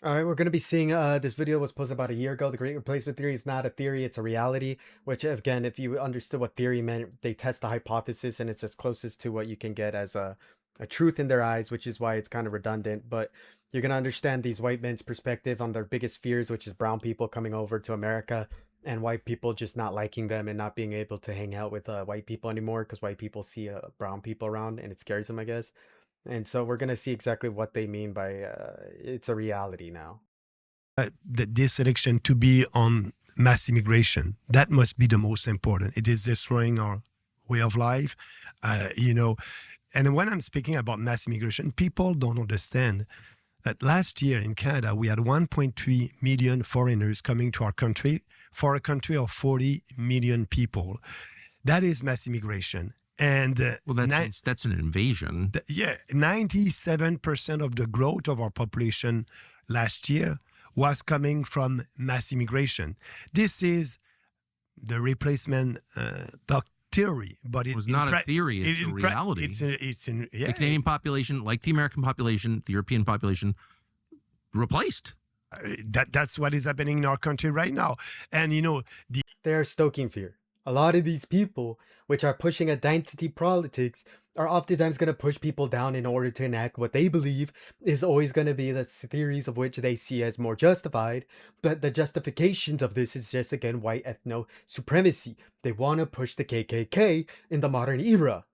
All right, we're going to be seeing this video was posted about a year ago. The Great Replacement Theory is not a theory, it's a reality, which again, if you understood what theory meant, they test a hypothesis and it's as closest to what you can get as a truth in their eyes, which is why it's kind of redundant. But you're going to understand these white men's perspective on their biggest fears, which is brown people coming over to America and white people just not liking them and not being able to hang out with white people anymore because white people see brown people around and it scares them, I guess. And so we're gonna see exactly what they mean by it's a reality now. This election to be on mass immigration. That must be the most important. It is destroying our way of life, you know. And when I'm speaking about mass immigration, people don't understand that last year in Canada, we had 1.3 million foreigners coming to our country for a country of 40 million people. That is mass immigration. And Well, that's an invasion. yeah, 97% of the growth of our population last year was coming from mass immigration. This is the replacement theory, but It was not a theory; it's a reality. The Canadian population, like the American population, the European population, replaced. That's what is happening in our country right now. And They are stoking fear. A lot of these people, which are pushing identity politics, are oftentimes going to push people down in order to enact what they believe is always going to be the theories of which they see as more justified. But the justifications of this is just, again, white ethno supremacy. They want to push the KKK in the modern era.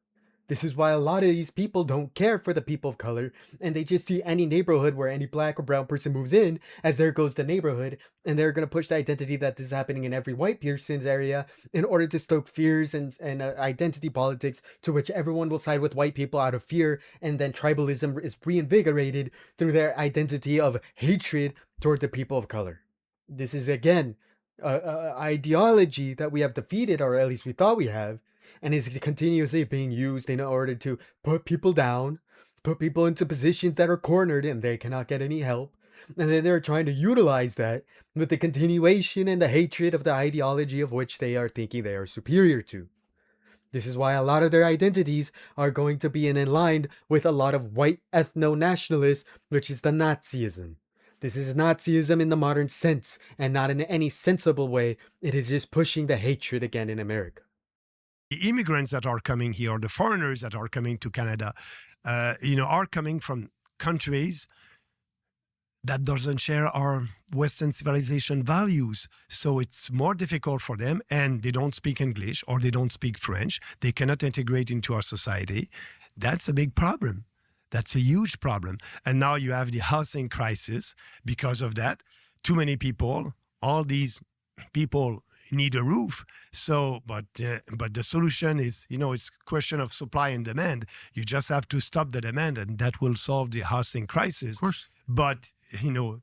This is why a lot of these people don't care for the people of color, and they just see any neighborhood where any black or brown person moves in as there goes the neighborhood, and they're going to push the identity that this is happening in every white person's area in order to stoke fears and identity politics to which everyone will side with white people out of fear, and then tribalism is reinvigorated through their identity of hatred toward the people of color. This is again ideology that we have defeated, or at least we thought we have, and is continuously being used in order to put people down, put people into positions that are cornered and they cannot get any help. And then they're trying to utilize that with the continuation and the hatred of the ideology of which they are thinking they are superior to. This is why a lot of their identities are going to be in line with a lot of white ethno-nationalists, which is the Nazism. This is Nazism in the modern sense, and not in any sensible way. It is just pushing the hatred again in America. the immigrants that are coming here, the foreigners that are coming to Canada, are coming from countries that doesn't share our Western civilization values. So it's more difficult for them, and they don't speak English or they don't speak French. They cannot integrate into our society. That's a big problem. That's a huge problem. And now you have the housing crisis because of that. Too many people, all these people need a roof. So, but the solution is, it's a question of supply and demand. You just have to stop the demand, and that will solve the housing crisis. Of course. But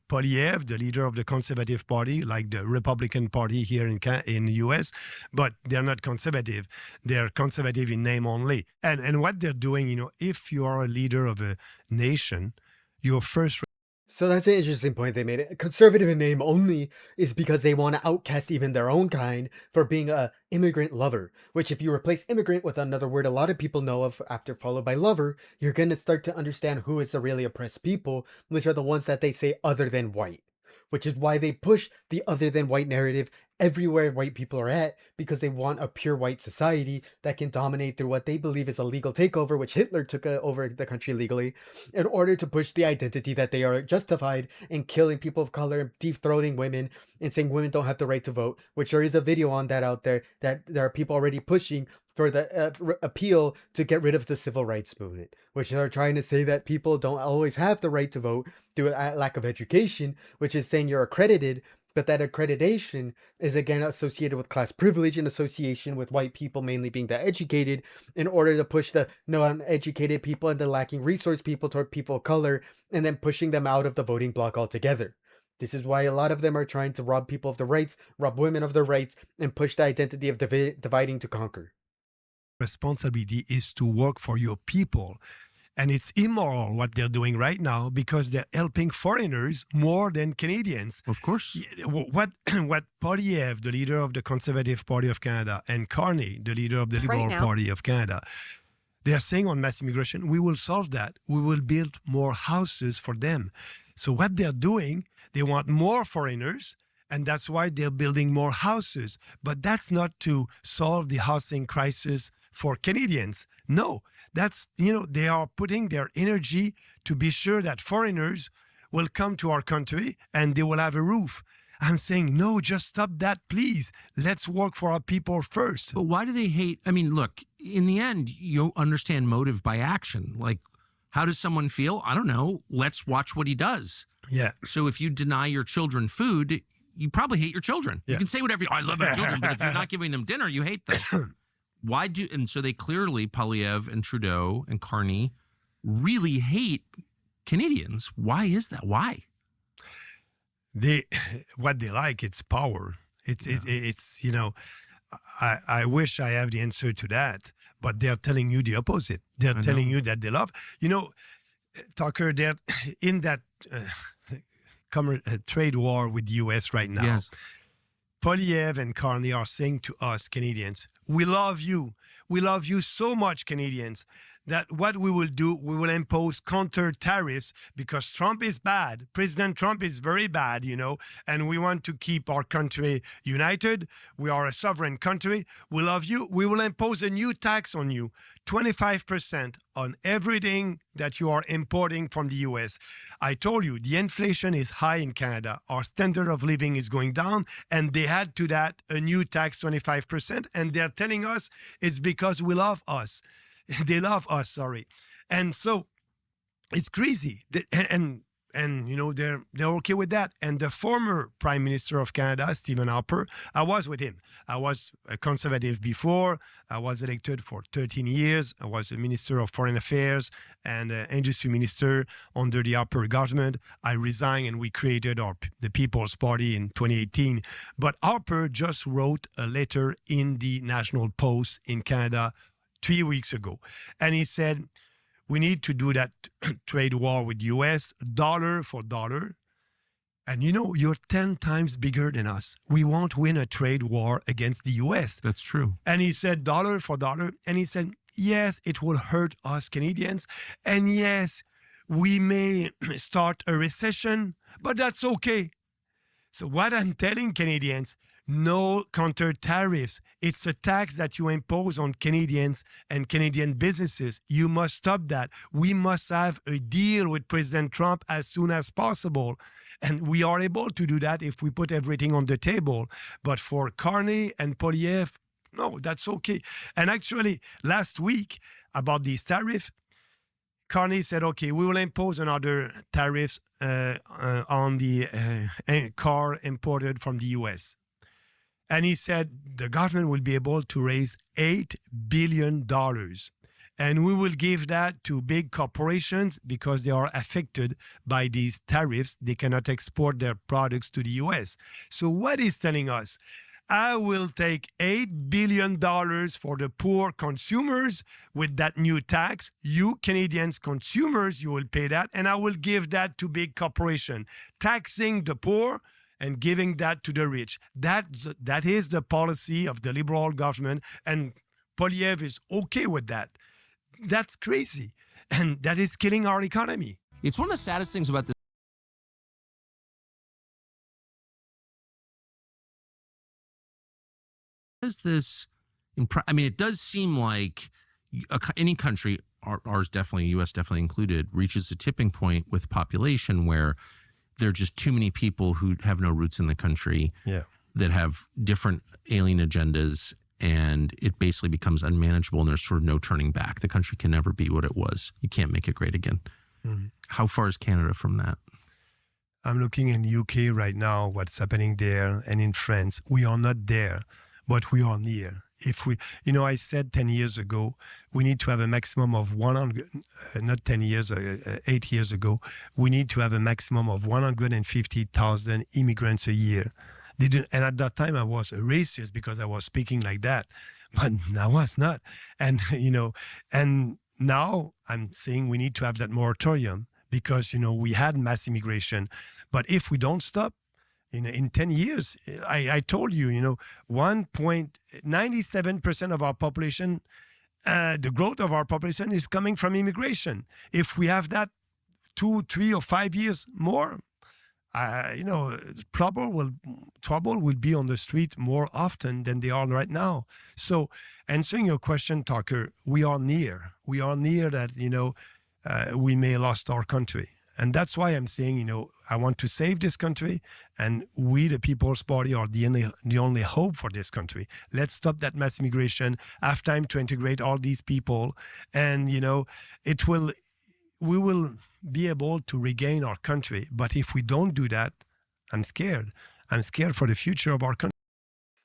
Polyev, the leader of the Conservative Party, like the Republican Party here in the U.S., but they're not conservative. They're conservative in name only. And what they're doing, if you are a leader of a nation, your first. So that's an interesting point they made. Conservative in name only is because they want to outcast even their own kind for being a immigrant lover, which if you replace immigrant with another word a lot of people know of after followed by lover, you're going to start to understand who is the really oppressed people, which are the ones that they say other than white, which is why they push the other than white narrative everywhere white people are at, because they want a pure white society that can dominate through what they believe is a legal takeover, which Hitler took over the country legally, in order to push the identity that they are justified in killing people of color, deep-throating women, and saying women don't have the right to vote, which there is a video on that out there that there are people already pushing for the appeal to get rid of the civil rights movement, which are trying to say that people don't always have the right to vote due to lack of education, which is saying you're accredited, but that accreditation is again associated with class privilege and association with white people mainly being the educated, in order to push the non-educated people and the lacking resource people toward people of color, and then pushing them out of the voting block altogether. This is why a lot of them are trying to rob people of their rights, rob women of their rights, and push the identity of dividing to conquer. Responsibility is to work for your people. And it's immoral what they're doing right now because they're helping foreigners more than Canadians. Of course. What Polyev, the leader of the Conservative Party of Canada, and Carney, the leader of the Liberal Party of Canada, they're saying on mass immigration, we will solve that. We will build more houses for them. So what they're doing, They want more foreigners, and that's why they're building more houses. But that's not to solve the housing crisis for Canadians. No, that's, they are putting their energy to be sure that foreigners will come to our country and they will have a roof. I'm saying, no, just stop that, please. Let's work for our people first. But why do they hate? I mean, look, in the end, you understand motive by action. Like, how does someone feel? I don't know. Let's watch what he does. Yeah. So if you deny your children food, you probably hate your children. Yeah. You can say whatever, I love my children, but if you're not giving them dinner, you hate them. And so they clearly, Poilievre and Trudeau and Carney really hate Canadians. Why is that? Why? What they like, it's power. It's I wish I have the answer to that, but they're telling you the opposite. They're telling you that they love. Tucker, they're in that trade war with the U.S. right now. Yes. Poilievre and Carney are saying to us Canadians, we love you. We love you so much, Canadians, that what we will do, we will impose counter tariffs because Trump is bad. President Trump is very bad, and we want to keep our country united. We are a sovereign country. We love you. We will impose a new tax on you, 25% on everything that you are importing from the U.S. I told you, the inflation is high in Canada. Our standard of living is going down, and they add to that a new tax, 25%, and they're telling us it's because we love us. They love us, sorry. And so it's crazy. And they're okay with that. And the former Prime Minister of Canada, Stephen Harper, I was with him. I was a conservative before. I was elected for 13 years. I was a Minister of Foreign Affairs and Industry Minister under the Harper government. I resigned and we created the People's Party in 2018. But Harper just wrote a letter in the National Post in Canada 3 weeks ago. And he said, we need to do that trade war with the U.S., dollar for dollar. And you're 10 times bigger than us. We won't win a trade war against the U.S. That's true. And he said, dollar for dollar. And he said, yes, it will hurt us Canadians. And yes, we may start a recession, but that's okay. So what I'm telling Canadians, no counter tariffs. It's a tax that you impose on Canadians and Canadian businesses. You must stop that. We must have a deal with President Trump as soon as possible. And we are able to do that if we put everything on the table. But for Carney and Poilievre, no, that's okay. And actually, last week about these tariffs, Carney said, okay, we will impose another tariffs on the car imported from the U.S. And he said the government will be able to raise $8 billion. And we will give that to big corporations because they are affected by these tariffs. They cannot export their products to the U.S. So what he's telling us, I will take $8 billion for the poor consumers with that new tax. You Canadians consumers, you will pay that. And I will give that to big corporations, taxing the poor and giving that to the rich. That is the policy of the Liberal government, and Poilievre is okay with that. That's crazy, and that is killing our economy. It's one of the saddest things about this. Is this? It does seem like any country, ours definitely, U.S. definitely included, reaches a tipping point with population where there are just too many people who have no roots in the country that have different alien agendas, and it basically becomes unmanageable, and there's sort of no turning back. The country can never be what it was. You can't make it great again. Mm-hmm. How far is Canada from that? I'm looking in UK right now, what's happening there, and in France. We are not there, but we are near. If we, I said 10 years ago, we need to have a maximum of 100, not 10 years, 8 years ago, we need to have a maximum of 150,000 immigrants a year. And at that time, I was a racist because I was speaking like that, but I was not. And, and now I'm saying we need to have that moratorium because, we had mass immigration. But if we don't stop, in 10 years, I told you, 1.97% of our population, the growth of our population is coming from immigration. If we have that 2, 3, or 5 years more, You know, trouble will be on the street more often than they are right now. So, answering your question, Tucker, we are near. We are near that. You know, we may lost our country, and that's why I'm saying, you know, I want to save this country, and we, the People's Party, are the only hope for this country. Let's stop that mass immigration. Have time to integrate all these people, and you know, it will we will be able to regain our country. But if we don't do that, I'm scared. I'm scared for the future of our country.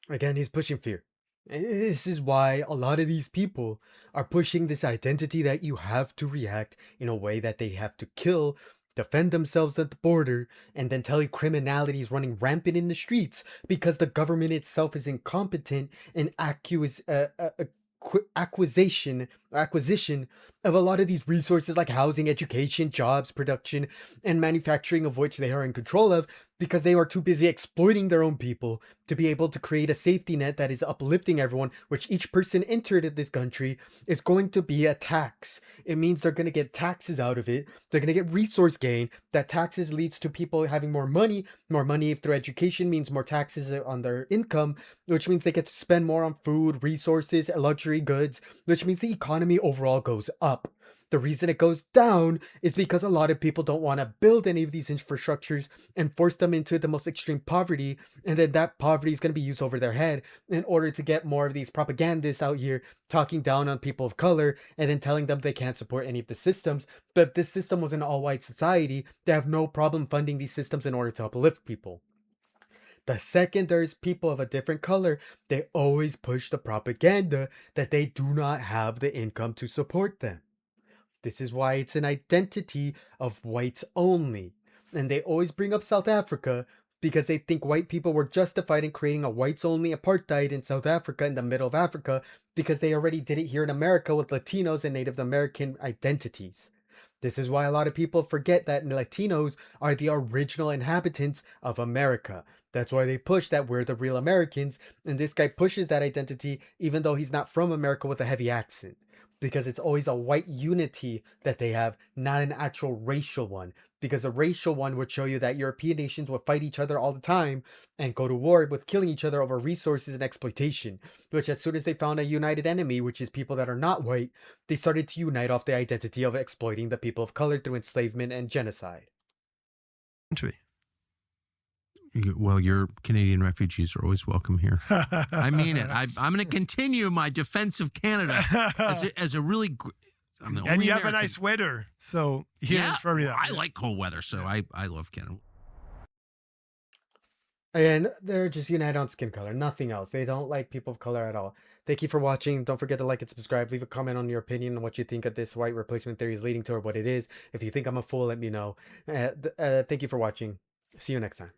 Again, he's pushing fear. And this is why a lot of these people are pushing this identity that you have to react in a way that they have to kill, defend themselves at the border, and then tell you criminality is running rampant in the streets because the government itself is incompetent in acquisition of a lot of these resources like housing, education, jobs, production, and manufacturing of which they are in control of because they are too busy exploiting their own people to be able to create a safety net that is uplifting everyone, which each person entered in this country is going to be a tax. It means they're going to get taxes out of it. They're going to get resource gain. That taxes leads to people having more money. More money through education means more taxes on their income, which means they get to spend more on food, resources, luxury goods, which means the economy overall goes up. The reason it goes down is because a lot of people don't want to build any of these infrastructures and force them into the most extreme poverty. And then that poverty is going to be used over their head in order to get more of these propagandists out here talking down on people of color and then telling them they can't support any of the systems. But if this system was an all white society, they have no problem funding these systems in order to uplift people. The second there's people of a different color, they always push the propaganda that they do not have the income to support them. This is why it's an identity of whites only. And they always bring up South Africa because they think white people were justified in creating a whites only apartheid in South Africa, in the middle of Africa, because they already did it here in America with Latinos and Native American identities. This is why a lot of people forget that Latinos are the original inhabitants of America. That's why they push that we're the real Americans, and this guy pushes that identity even though he's not from America with a heavy accent. Because it's always a white unity that they have, not an actual racial one. Because a racial one would show you that European nations would fight each other all the time and go to war with killing each other over resources and exploitation. Which, as soon as they found a united enemy, which is people that are not white, they started to unite off the identity of exploiting the people of color through enslavement and genocide. Well, your Canadian refugees are always welcome here. I mean it. I'm going to continue my defense of Canada as a really. I'm the And only you have American. a nice weather, so here in Florida. I like cold weather, so I love Canada. And they're just united on skin color, nothing else. They don't like people of color at all. Thank you for watching. Don't forget to like and subscribe. Leave a comment on your opinion on what you think of this white replacement theory is leading to or what it is. If you think I'm a fool, let me know. Thank you for watching. See you next time.